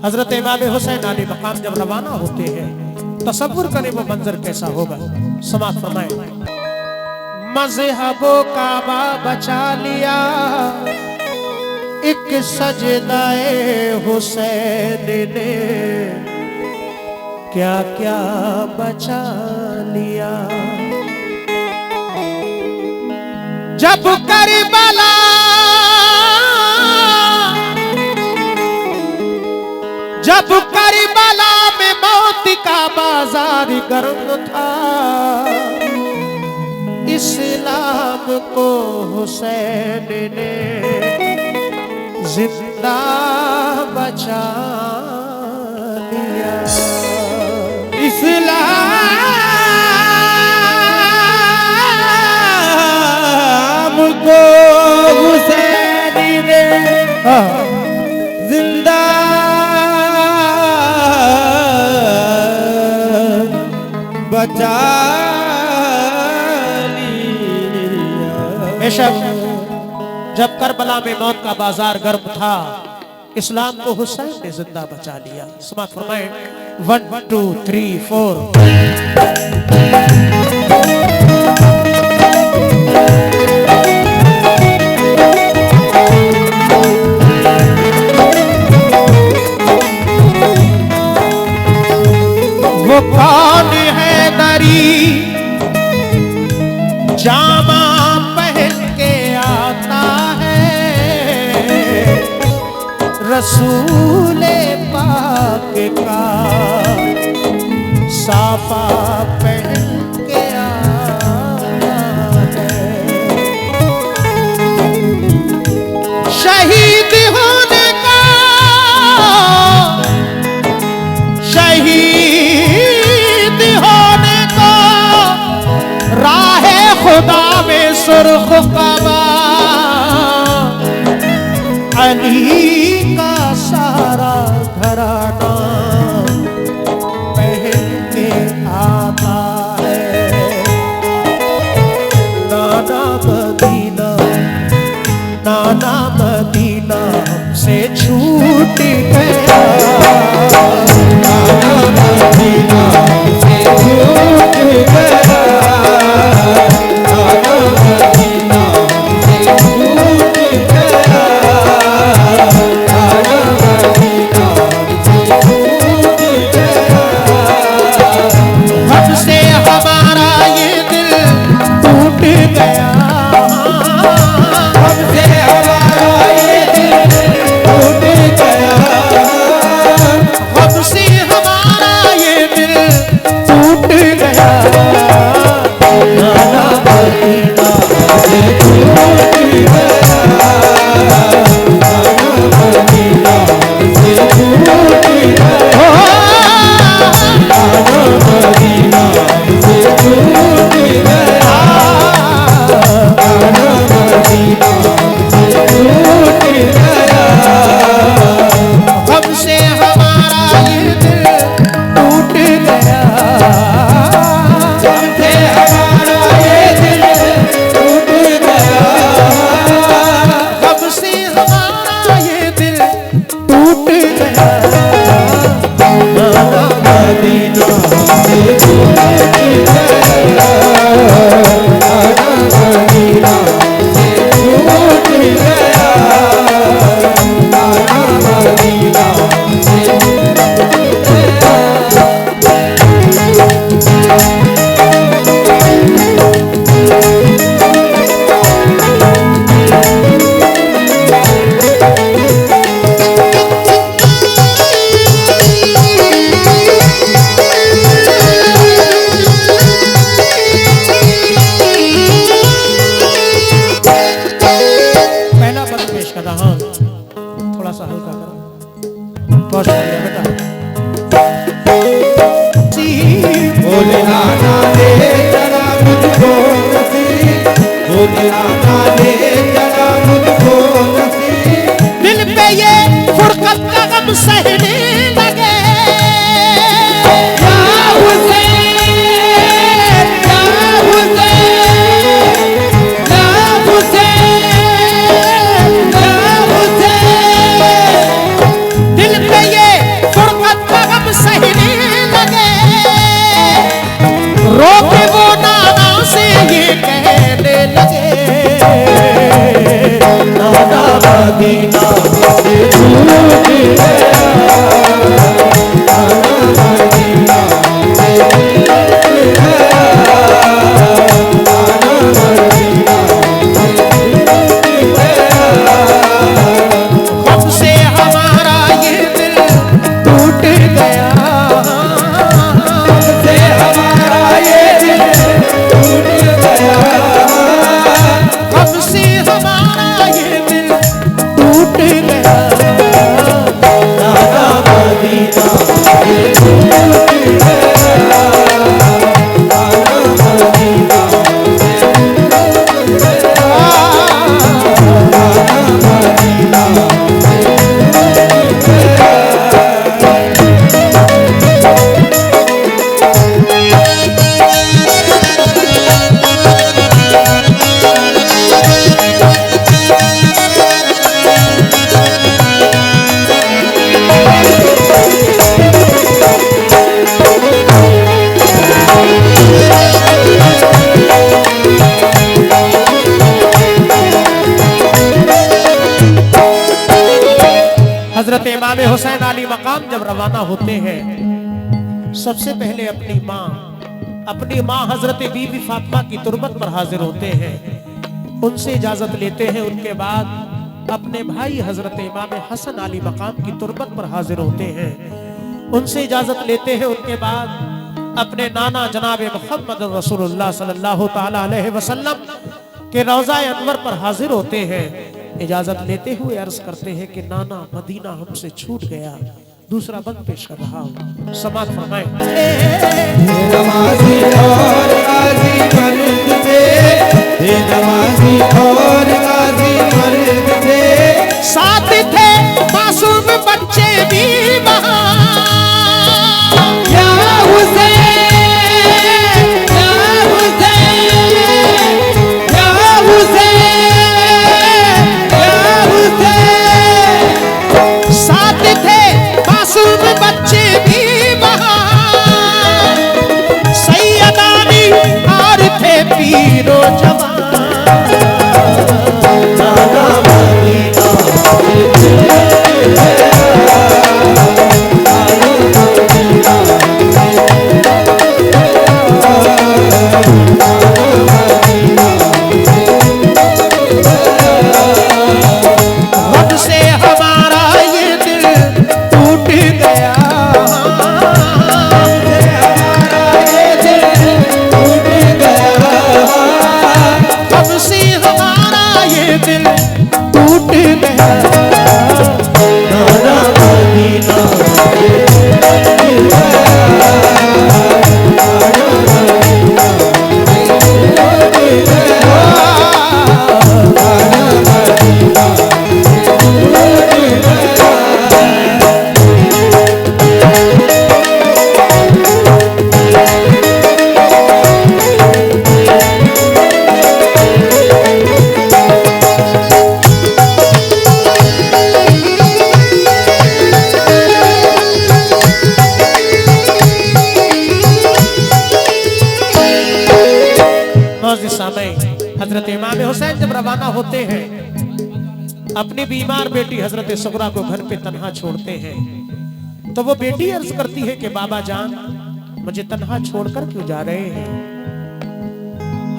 हजरत इमाम हुसैन अली मकाम जब रवाना होते हैं, तसव्वुर करें वो मंजर कैसा होगा। समाअत फरमाए। मज़हबो काबा बचा लिया, एक सजदाए हुसैन ने क्या क्या बचा लिया। जब करबला में मौत का बाजार गर्म था, इस्लाम को हुसैन ने जिंदा बचा लिया। इस्लाम को हुसैन ने जिंदा बचा लिया। बेशक जब करबला में मौत का बाजार गर्म था, इस्लाम को हुसैन ने जिंदा बचा लिया। समाअत फरमाए। 1 2 3 4। वो कौन है दरी जामा पहन के आता है, रसूले पाक का साफा पहन के आता है। शहीद होने का राहे खुदा में सुर्ख कबा, अली का सारा घराना पहन के आता है। नाना मदीना, नाना मदीना हमसे छूट गया, नाना मदीना हमसे छूट गया। थोड़ा सा हल्का करो। बहुत शुक्रिया बेटा। बोले आना दे जरा मुझको नसीब, बोले आना दे जरा मुझको नसीब। दिल पे ये फुरकत का गम सहने लगे, या हुसैन, या हुसैन, या हुसैन, या हुसैन। दिल पे ये इमाम हुसैन आली मकाम जब रवाना होते हैं, सबसे पहले अपनी माँ हजरत बीबी फातिमा की तुरबत पर हाजिर होते हैं, उनसे इजाजत लेते हैं। उनके बाद अपने भाई हजरत इमाम हसन आली मकाम की तुरबत पर हाजिर होते हैं, उनसे इजाजत लेते हैं। उनके बाद अपने नाना जनाब मुहम्मद रसूलुल्लाह सल्लल्लाहु ताला अलैहि वसल्लम के रोज़ा अनवर पर हाजिर होते हैं। इजाजत लेते हुए अर्ज करते हैं कि नाना मदीना हमसे छूट गया। दूसरा बंद पेश कर रहा हूँ, समाअत फरमाएं। नमाज़ी और गाज़ी मर्द थे, नमाज़ी और गाज़ी मर्द थे, साथ थे मासूम बच्चे भी वहाँ। या हुसैन, या हुसैन, या हुसैन, या हुसैन, साथ थे मासूम बच्चे भी वहाँ, सैयदानी और थे पीरो जवान। नाना मदीना रब से हमारा ये दिल टूट गया, रब से हमारा ये दिल टूट गया। नाना मदीना हजरत इमाम हुसैन जब रवाना होते हैं, अपनी बीमार बेटी हजरत सुगरा को घर पे तन्हा छोड़ते हैं, तो वो बेटी अर्ज करती है कि बाबा जान मुझे तन्हा छोड़कर क्यों जा रहे हैं।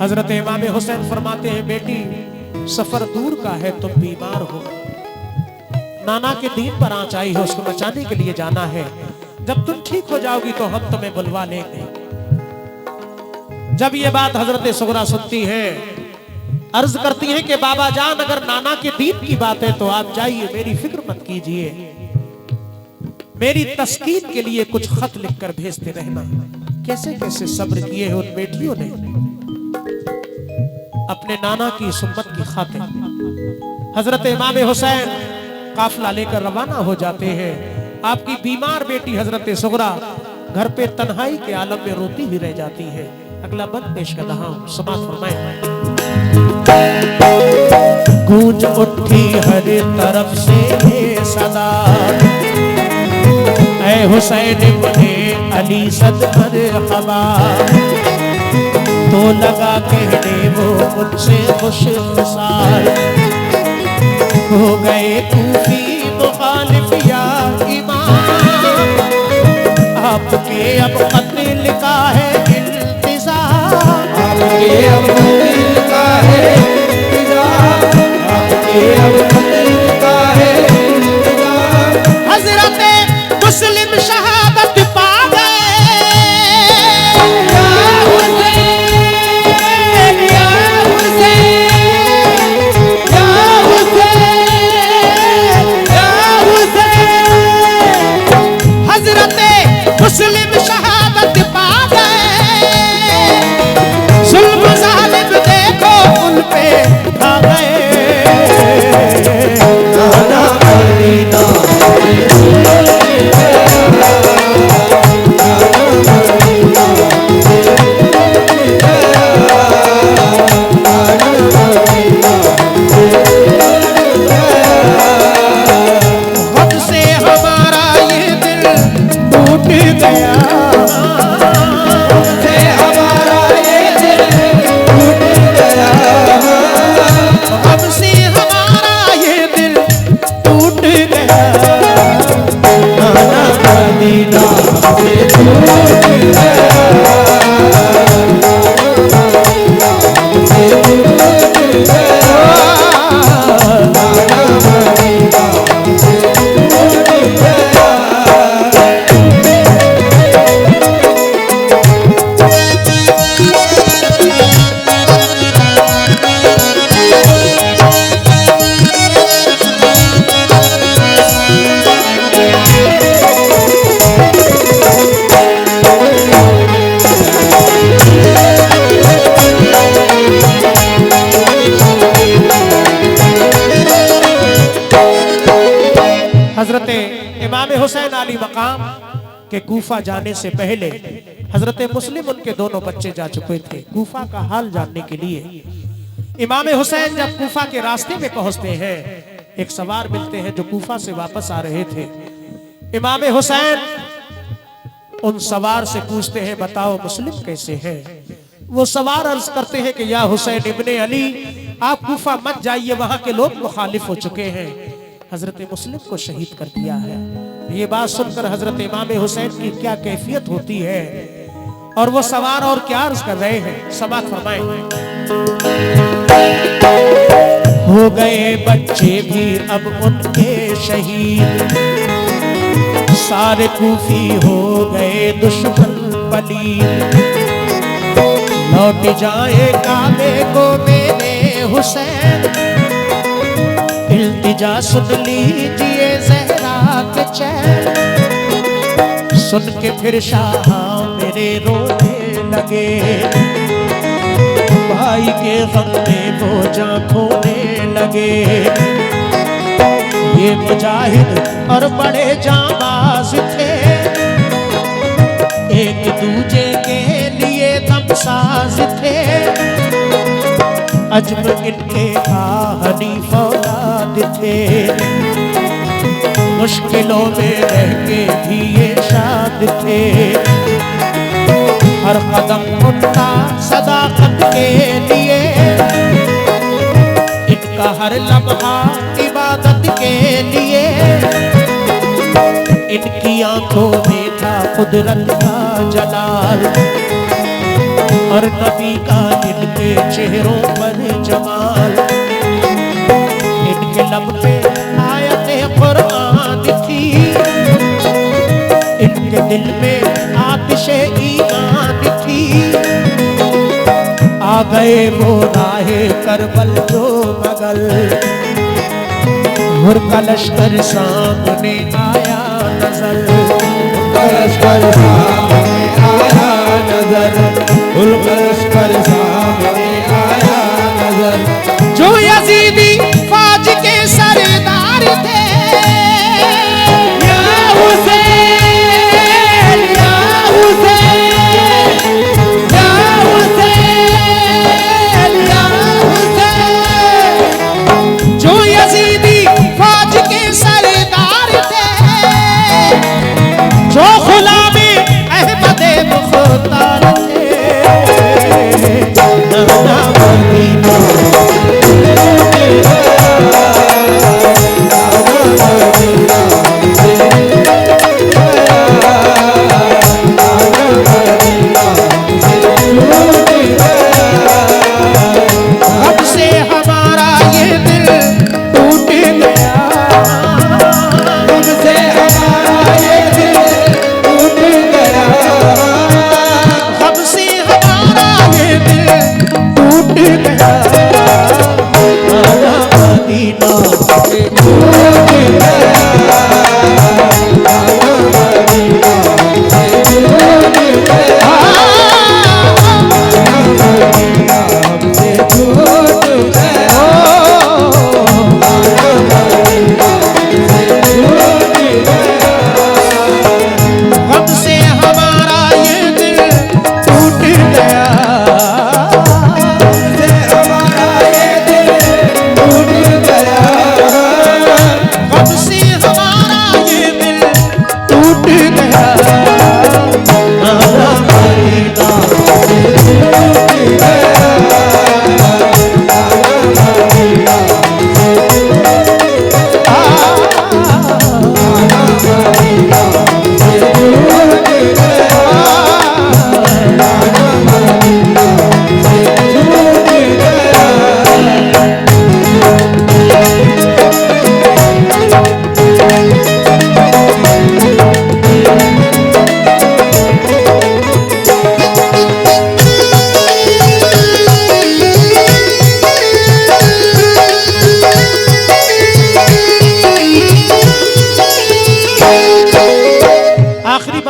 हजरत इमाम हुसैन फरमाते हैं बेटी सफर दूर का है, तुम बीमार हो, नाना के दीन पर आंच आई है, उसको बचाने के लिए जाना है। जब तुम ठीक हो जाओगी तो हम तुम्हें बुलवा लेंगे। जब ये बात हजरत सुगरा सुनती है, अर्ज करती हैं कि बाबा जान अगर नाना के दीन की बात है तो आप जाइए, मेरी फिक्र मत कीजिए, मेरी तस्कीन के लिए कुछ खत लिखकर भेजते रहना। कैसे कैसे सब्र किए हैं उन बेटियों ने अपने नाना की सुन्नत की खातिर। हजरत इमाम हुसैन काफिला लेकर रवाना हो जाते हैं। आपकी बीमार बेटी हजरत सुगरा घर पे तन्हाई के आलम में रोती भी रह जाती है। अगला बंद पेश कर रहा हूं, समाअत फरमाएं। गूंज उठी हर तरफ से ये सदा, ऐ हुसैन बने अली सद मरहबा, तो लगा कहने वो मुझसे खुशमिसाल, हो गए कूफी मुखालिफ या इमाम, आपके अब खत लिखा है इंतजार, आपके अब दिल का है इंतजार, आपके अब दिल का है इंतजार, हजरत मुस्लिम शहादत पा गए। या हुसैन, या हुसैन, या हुसैन, या हुसैन, हजरत मुस्लिम शहादत हजरत इमाम हुसैन अली मकाम के कूफा जाने से पहले हजरत मुस्लिम उनके दोनों बच्चे जा चुके थे कूफा का हाल जानने के लिए। इमाम हुसैन जब कूफा के रास्ते में पहुंचते हैं, एक सवार मिलते हैं जो कूफा से वापस आ रहे थे। इमाम हुसैन उन सवार से पूछते हैं, बताओ मुस्लिम कैसे हैं? वो सवार अर्ज करते हैं कि या हुसैन इब्ने अली, आप कूफा मत जाइए, वहां के लोग मुखालिफ हो चुके हैं, हजरत मुस्लिम को शहीद कर दिया है। ये बात सुनकर हजरत इमाम हुसैन की क्या कैफियत होती है और वो सवार और क्या अर्ज कर रहे हैं, समाअत फरमाएं। हो गए बच्चे भी अब उनके शहीद, सारे कूफी हो गए दुश्मन पलीद, लौट जाए काबे को मेरे हुसैन, इल्तिजा सुन लीजिए ज़हरा के चैन। सुन के फिर शाह मेरे रोने लगे, भाई के गम में वो जान खोने लगे। ये मुजाहिद और बड़े जाबाज थे, एक दूजे के लिए दमसाज थे, अजम इनके हनीफ औलाद थे, मुश्किलों में रह के भी ये शाद थे। हर कदम उनका सदाकत के लिए, इनका हर लम्हा इबादत के लिए, इनकी आंखों में था कुदरत का जलाल, और नबी का इनके चेहरों पर जमाल। इनके लब पे आयते कुरान थी, इनके दिल में आतिशे ईमान थी। आ गए वो राहे करबल जो मगल, हुर का लश्कर सामने आया नजर, लश्कर सामने आया नजर, लश्कर सामने आया नजर। जो यजीदी फौज के सरदार थे, या हुसैन, या हुसैन, या हुसैन, या हुसैन। जो यजीदी फौज के सरदार थे, जो गुलामी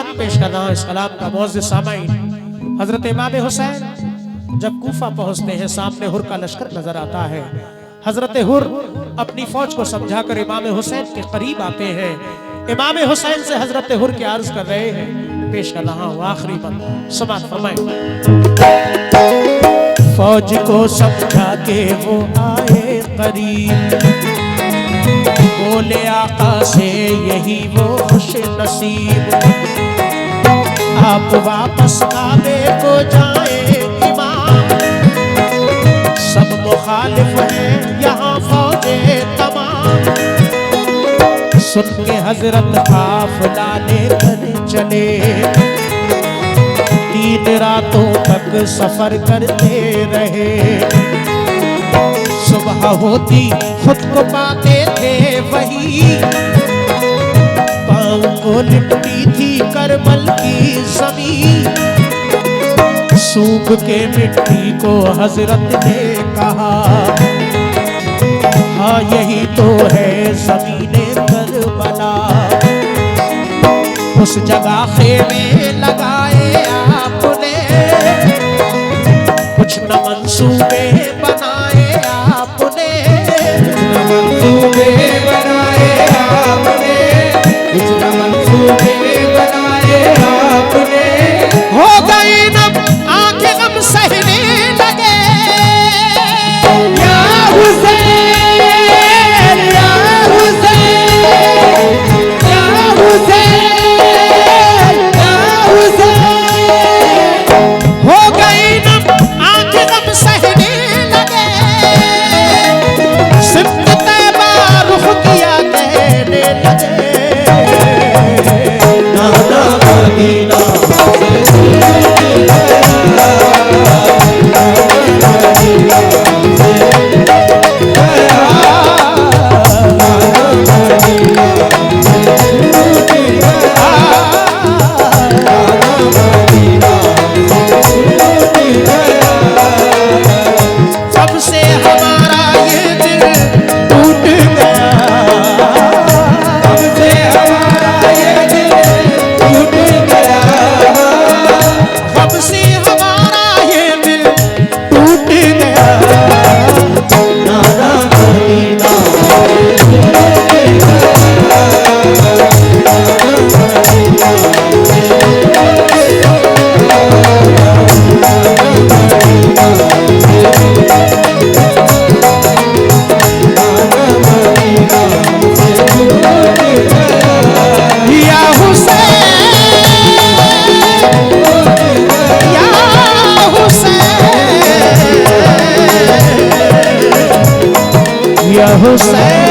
गनीमत पेश करना है इस कलाम का मुअज़्ज़िज़ सामाईन। हजरत इमाम हुसैन जब कूफा पहुंचते हैं, सामने हुर का लश्कर नजर आता है। हजरत हुर अपनी फौज को समझाकर इमाम हुसैन के करीब आते हैं। इमाम हुसैन से हजरत हुर के अर्ज कर रहे हैं, पेश कर रहा हूं आखिरी बात, समाअत फरमाएं। फौज को समझा के वो आए करीब, बोले आका से यही वो खुश नसीब, आप वापस काबे को जाए इमाम, सब मुखालिफ हैं यहाँ फौजे तमाम। सुन के हजरत काफिला लेकर चले, 3 रातों तक सफर करते रहे। सुबह होती खुद को पाते थे वही, पाँव को लिपटी थी करबल की ज़मीन। सूख के मिट्टी को हजरत ने कहा, हाँ यही तो है ज़मीने करबला। उस जगह खेमे लगाए आपने, कुछ न मंसूबे बनाए आपने, मंसूबे बनाए आपने, कुछ न मंसूबे बनाए आपने। हो गई नब आंखें गम सहने लगे, या हुसैन या हुसैन या हुसैन या हुसैन। हो गई नब आंखें गम सहने लगे, सिफ्त तैबा रुख किया कहने लगे, नाना मदीना जब से हमारा ये दिल टूट गया, अब से हमारा ये दिल टूट गया, जब से हमारा ये दिल टूट गया। नाना मदीना या हुसैन या हुसैन या हुसैन